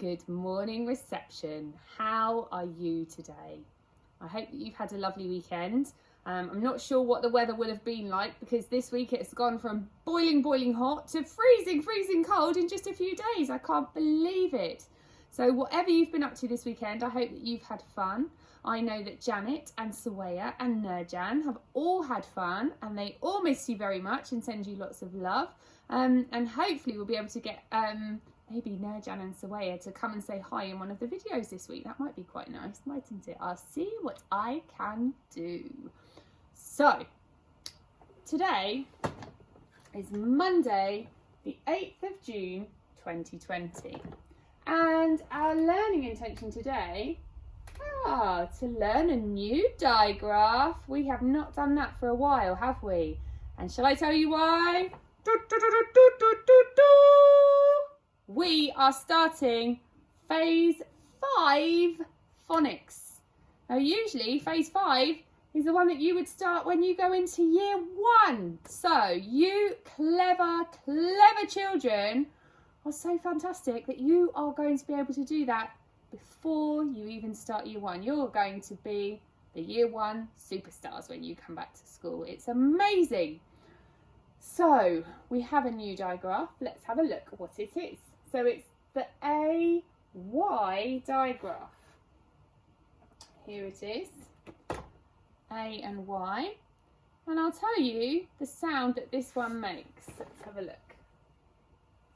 Good morning, reception. How are you today? I hope that you've had a lovely weekend. I'm not sure what the weather will have been like because this week it's gone from boiling hot to freezing cold in just a few days. I can't believe it. So whatever you've been up to this weekend, I hope that you've had fun. I know that Janet and Sawaya and Nurjan have all had fun and they all miss you very much and send you lots of love. And hopefully we'll be able to get maybe Nurjan and Sawaya to come and say hi in one of the videos this week. That might be quite nice, mightn't it? I'll see what I can do. So, today is Monday, the 8th of June, 2020. And our learning intention today, to learn a new digraph. We have not done that for a while, have we? And shall I tell you why? We are starting phase 5 phonics. Now usually phase 5 is the one that you would start when you go into year 1. So you clever children are so fantastic that you are going to be able to do that before you even start year 1. You're going to be the year 1 superstars when you come back to school. It's amazing. So we have a new digraph. Let's have a look at what it is. So it's the AY digraph. Here it is, A and Y. And I'll tell you the sound that this one makes. Let's have a look.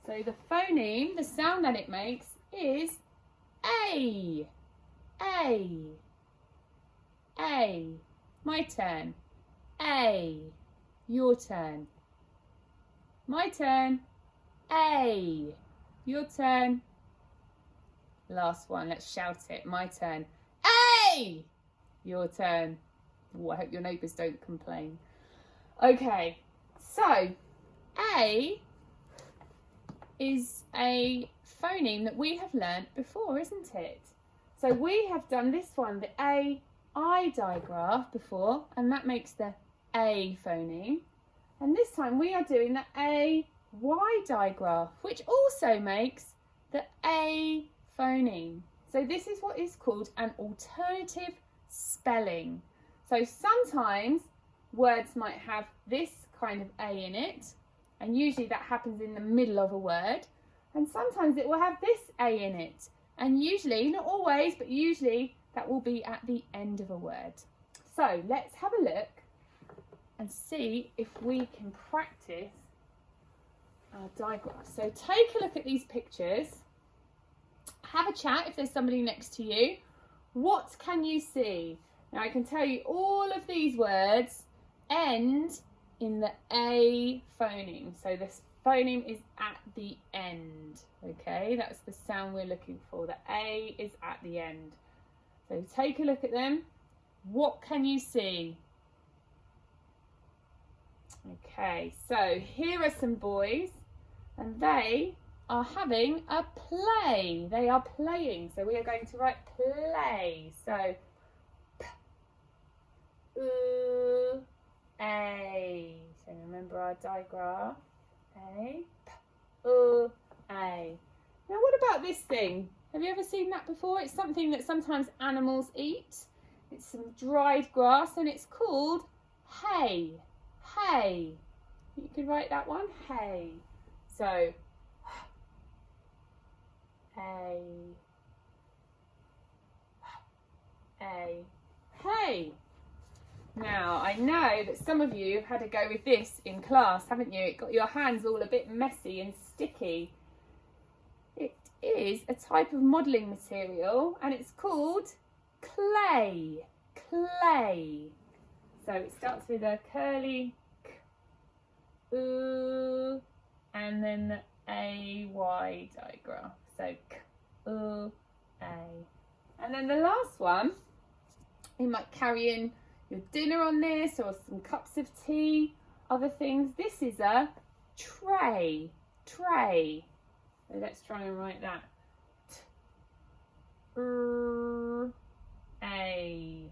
So the phoneme, the sound that it makes is A. A. A. My turn. A. Your turn. My turn. A. Your turn. Last one, let's shout it. My turn. A! Your turn. Ooh, I hope your neighbours don't complain. Okay, so A is a phoneme that we have learnt before, isn't it? So we have done this one, the AI digraph before, and that makes the A phoneme. And this time we are doing the AY digraph, which also makes the A phoneme. So this is what is called an alternative spelling. So sometimes words might have this kind of A in it, and usually that happens in the middle of a word. And sometimes it will have this A in it, and usually, not always, but usually that will be at the end of a word. So let's have a look and see if we can practice our digraph. So take a look at these pictures. Have a chat if there's somebody next to you. What can you see? Now I can tell you all of these words end in the A phoneme. So this phoneme is at the end. Okay, that's the sound we're looking for. The A is at the end. So take a look at them. What can you see? Okay, so here are some boys and they are having a play. They are playing. So we are going to write play. So A. So remember our digraph. A, A. Now what about this thing? Have you ever seen that before? It's something that sometimes animals eat. It's some dried grass and it's called hay. Hay. You could write that one, hay. So A, hay. Now, I know that some of you have had a go with this in class, haven't you? It got your hands all a bit messy and sticky. It is a type of modelling material and it's called clay. Clay. So it starts with a curly K, and then the AY digraph. So K, A. And then the last one, you might carry in your dinner on this or some cups of tea, other things. This is a tray. Tray. So let's try and write that. A. A.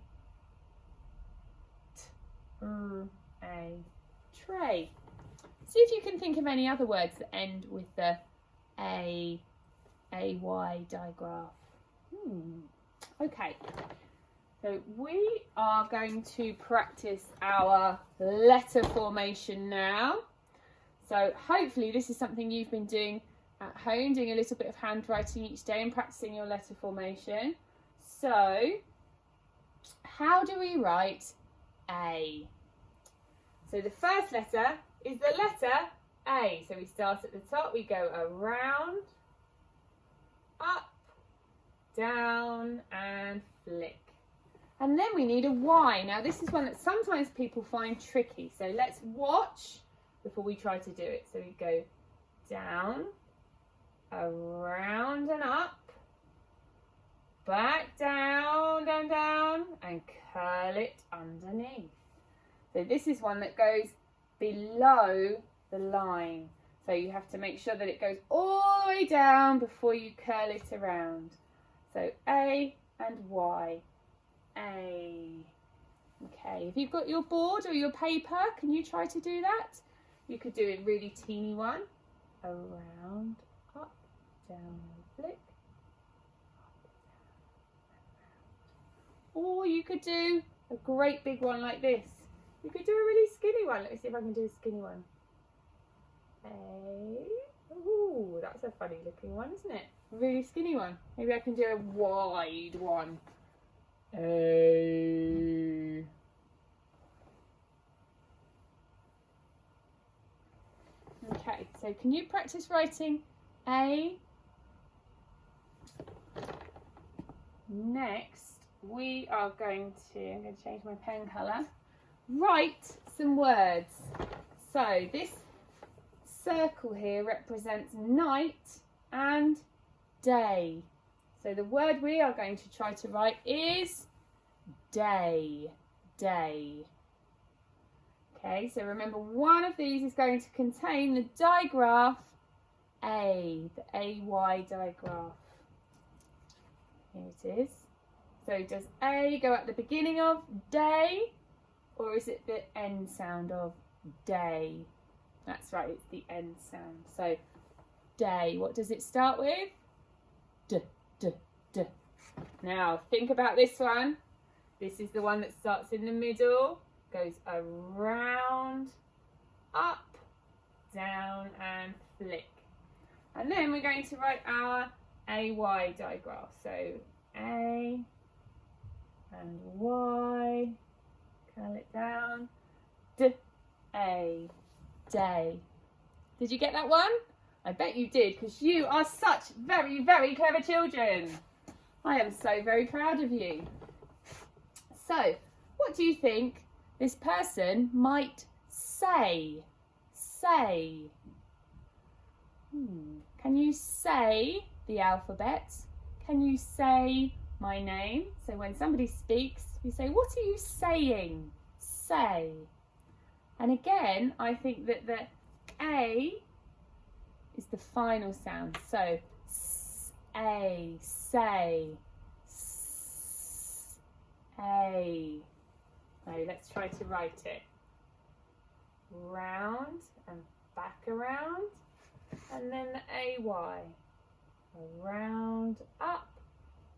Tray. See if you can think of any other words that end with the A AY digraph. Okay, so we are going to practice our letter formation now. So hopefully this is something you've been doing at home, doing a little bit of handwriting each day and practicing your letter formation. So how do we write A? So the first letter is the letter A. So we start at the top, we go around, up, down and flick. And then we need a Y. Now this is one that sometimes people find tricky. So let's watch before we try to do it. So we go down, around and up, back down, down, down, and curl it underneath. So this is one that goes below the line. So you have to make sure that it goes all the way down before you curl it around. So A and Y. A. Okay, if you've got your board or your paper, can you try to do that? You could do a really teeny one. Around, up, down, flick. Or you could do a great big one like this. You could do a really skinny one. Let me see if I can do a skinny one. A. Ooh, that's a funny looking one, isn't it? A really skinny one. Maybe I can do a wide one. A. Okay, so can you practice writing A? Next, we are going to, I'm going to change my pen colour, write some words. So this circle here represents night and day. So the word we are going to try to write is day, day. Okay, so remember one of these is going to contain the digraph A, the AY digraph. Here it is. So does A go at the beginning of day, or is it the end sound of day? That's right, it's the end sound. So day, what does it start with? D, d, d. Now think about this one. This is the one that starts in the middle, goes around, up, down and flick. And then we're going to write our AY digraph. So A and Y, curl it down, D, A, day. Did you get that one? I bet you did, because you are such very, very clever children. I am so very proud of you. So, what do you think this person might say? Say. Can you say the alphabet? Can you say my name? So when somebody speaks, we say, what are you saying? Say. And again, I think that the A is the final sound. So, A, say, A. Now let's try to write it. Round and back around, and then the AY. Around, up,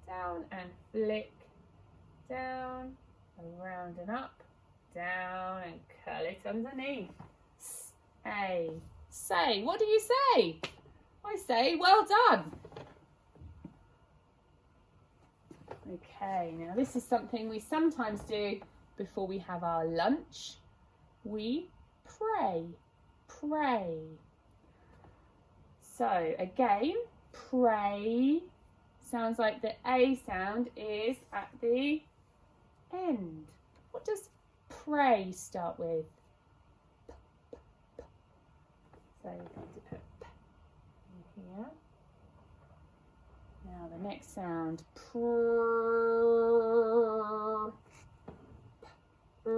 down and flick, down, around and up, down and curl it underneath. A. Say. What do you say? I say, well done. Okay, now this is something we sometimes do before we have our lunch. We pray. Pray. So again, pray sounds like the A sound is at the end. What does pray start with? P, p, p. So we're going to put P in here. Now the next sound, pr, pr,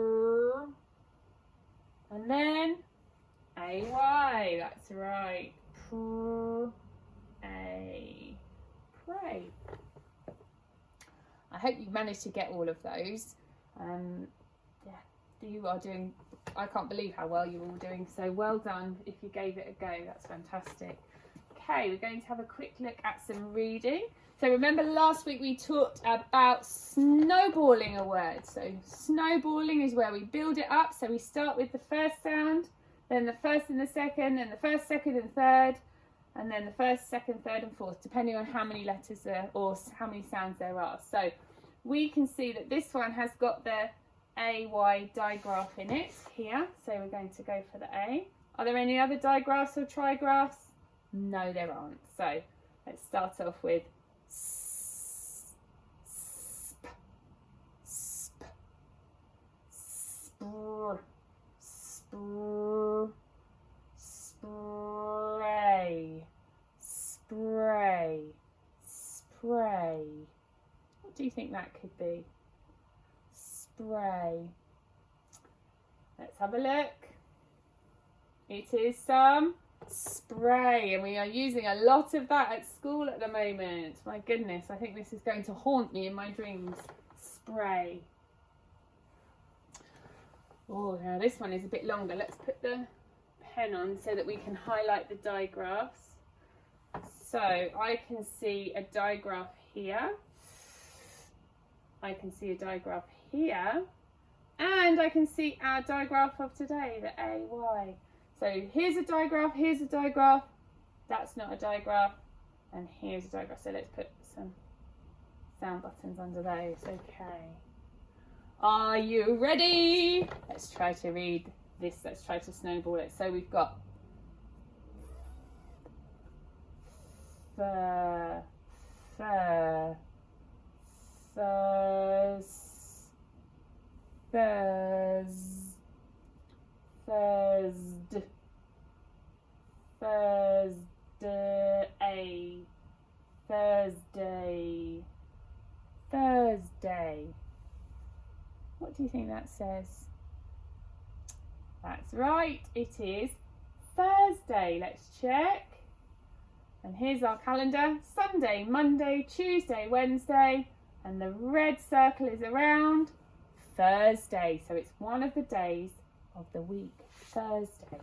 and then AY, that's right, pr, A, pray. I hope you managed to get all of those. Yeah, you are doing, I can't believe how well you're all doing, so well done if you gave it a go, that's fantastic. Okay, we're going to have a quick look at some reading. So remember last week we talked about snowballing a word. So snowballing is where we build it up. So we start with the first sound, then the first and the second, then the first, second and third, and then the first, second, third and fourth, depending on how many letters there or how many sounds there are. So we can see that this one has got the AY digraph in it here. So we're going to go for the A. Are there any other digraphs or trigraphs? No, there aren't. So let's start off with sp, sp, spr, spr, spray, spray, spray. What do you think that could be? Spray. Let's have a look. It is some spray, and we are using a lot of that at school at the moment. My goodness, I think this is going to haunt me in my dreams. Spray. Oh, now this one is a bit longer. Let's put the pen on so that we can highlight the digraphs. So I can see a digraph here. I can see a digraph here. And I can see our digraph of today, the AY. So here's a digraph, that's not a digraph, and here's a digraph. So let's put some sound buttons under those. Okay. Are you ready? Let's try to read this. Let's try to snowball it. So we've got fur, fur, furs, furs, Thursday, Thursday, Thursday, Thursday. What do you think that says? That's right, it is Thursday. Let's check. And here's our calendar. Sunday, Monday, Tuesday, Wednesday, and the red circle is around Thursday. So it's one of the days of the week, Thursday.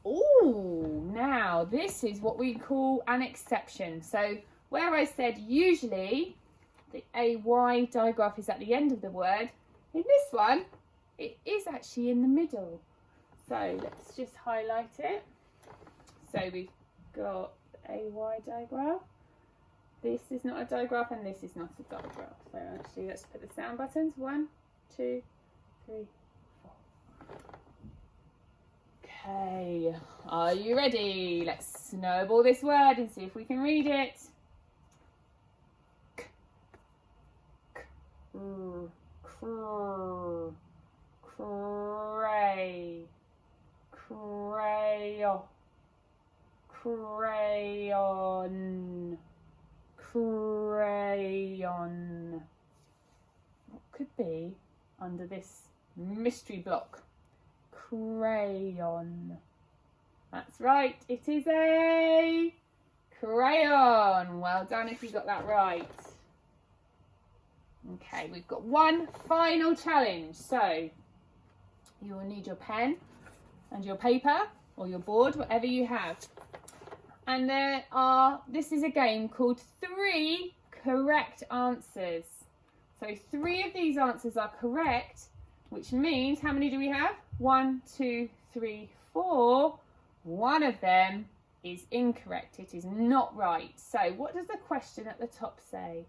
Oh, now this is what we call an exception. So where I said usually the AY digraph is at the end of the word, in this one it is actually in the middle. So let's just highlight it. So we've got the AY digraph. This is not a digraph and this is not a digraph. So actually let's put the sound buttons. 1, 2, 3, 4. Okay, are you ready? Let's snowball this word and see if we can read it. K, cr, cray, crayon, crayon, crayon. What could be under this mystery block? Crayon. That's right, it is a crayon. Well done if you got that right. Okay, we've got one final challenge. So you will need your pen and your paper or your board, whatever you have. And this is a game called 3 correct answers. So 3 of these answers are correct, which means how many do we have? 1, 2, 3, 4. One of them is incorrect. It is not right. So what does the question at the top say?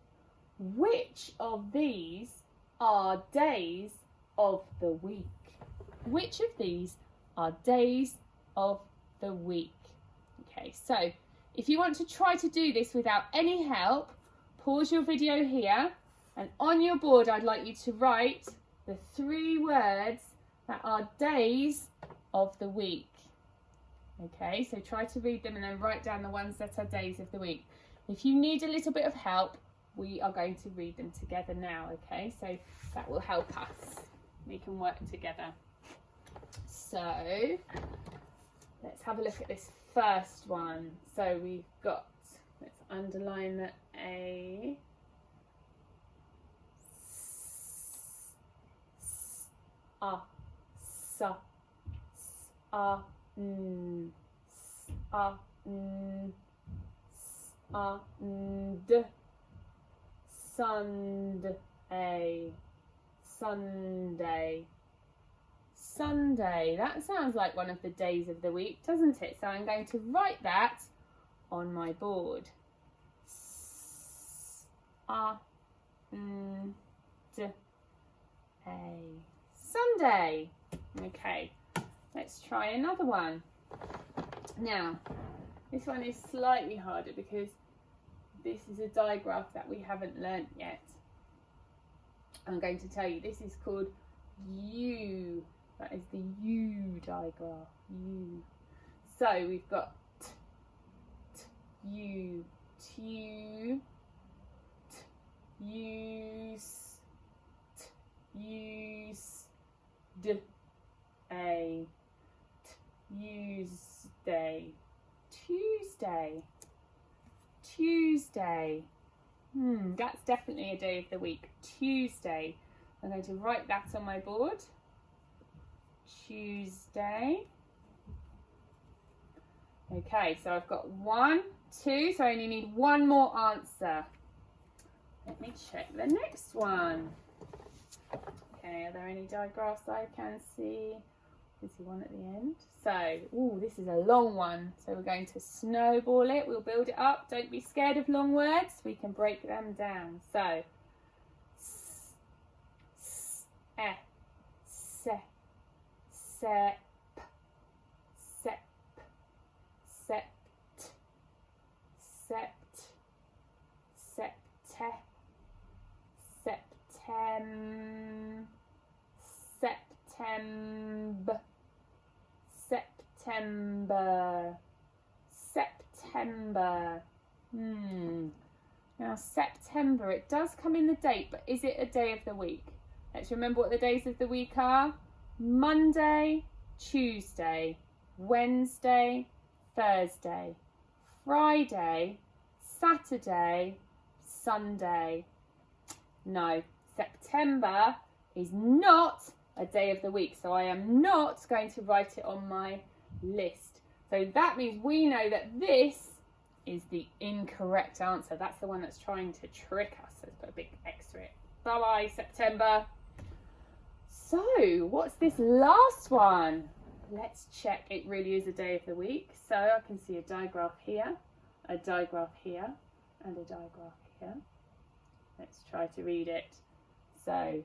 Which of these are days of the week? Which of these are days of the week? Okay, so if you want to try to do this without any help, pause your video here, and on your board I'd like you to write the 3 words that are days of the week. Okay, so try to read them and then write down the ones that are days of the week. If you need a little bit of help, we are going to read them together now, okay? So that will help us. We can work together. So let's have a look at this first one. So we've got, let's underline the A. S, A, S, A, N, Sunday, Sunday, Sunday. That sounds like one of the days of the week, doesn't it? So I'm going to write that on my board. Sunday. Okay, let's try another one. Now, this one is slightly harder because this is a digraph that we haven't learnt yet. I'm going to tell you, this is called U. That is the U digraph. U. So we've got U, tu, use, use, a, Tuesday, Tuesday, Tuesday. That's definitely a day of the week. Tuesday. I'm going to write that on my board. Tuesday. Okay, so I've got 1, 2, so I only need one more answer. Let me check the next one. Okay, are there any digraphs I can see? Is there one at the end? So, this is a long one. So we're going to snowball it. We'll build it up. Don't be scared of long words. We can break them down. So, sep, sept, September. Now September, it does come in the date, but is it a day of the week? Let's remember what the days of the week are. Monday, Tuesday, Wednesday, Thursday, Friday, Saturday, Sunday. No, September is not a day of the week, so I am not going to write it on my list. So that means we know that this is the incorrect answer. That's the one that's trying to trick us. Let's put a big X through it. Bye-bye, September. So, what's this last one? Let's check it really is a day of the week. So I can see a digraph here, a digraph here, and a digraph here. Let's try to read it. So,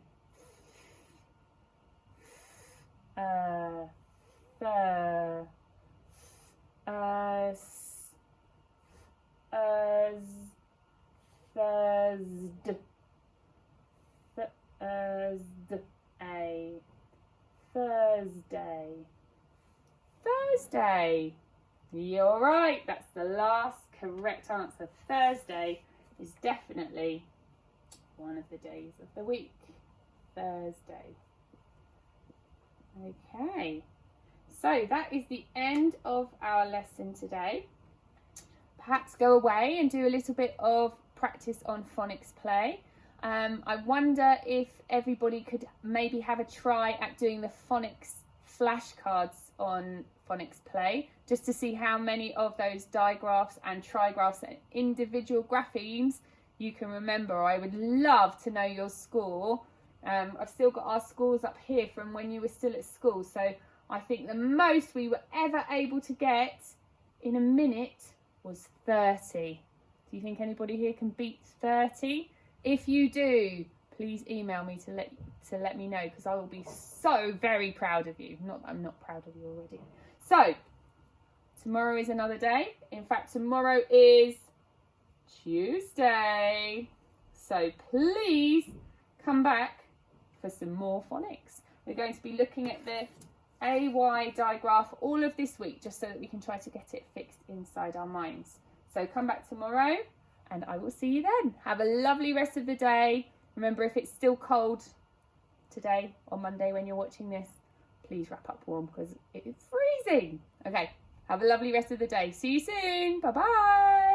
Thursday. You're right. That's the last correct answer. Thursday is definitely one of the days of the week. Thursday. Okay. So that is the end of our lesson today. Perhaps go away and do a little bit of practice on phonics play. I wonder if everybody could maybe have a try at doing the phonics flashcards on phonics play, just to see how many of those digraphs and trigraphs and individual graphemes you can remember. I would love to know your score. I've still got our scores up here from when you were still at school, so I think the most we were ever able to get in a minute was 30. Do you think anybody here can beat 30? If you do, please email me to let me know, because I will be so very proud of you. Not that I'm not proud of you already. So, tomorrow is another day. In fact, tomorrow is Tuesday. So please come back for some more phonics. We're going to be looking at the AY digraph all of this week, just so that we can try to get it fixed inside our minds. So come back tomorrow and I will see you then. Have a lovely rest of the day. Remember, if it's still cold today or Monday when you're watching this, please wrap up warm because it's freezing. Okay, have a lovely rest of the day. See you soon. Bye-bye.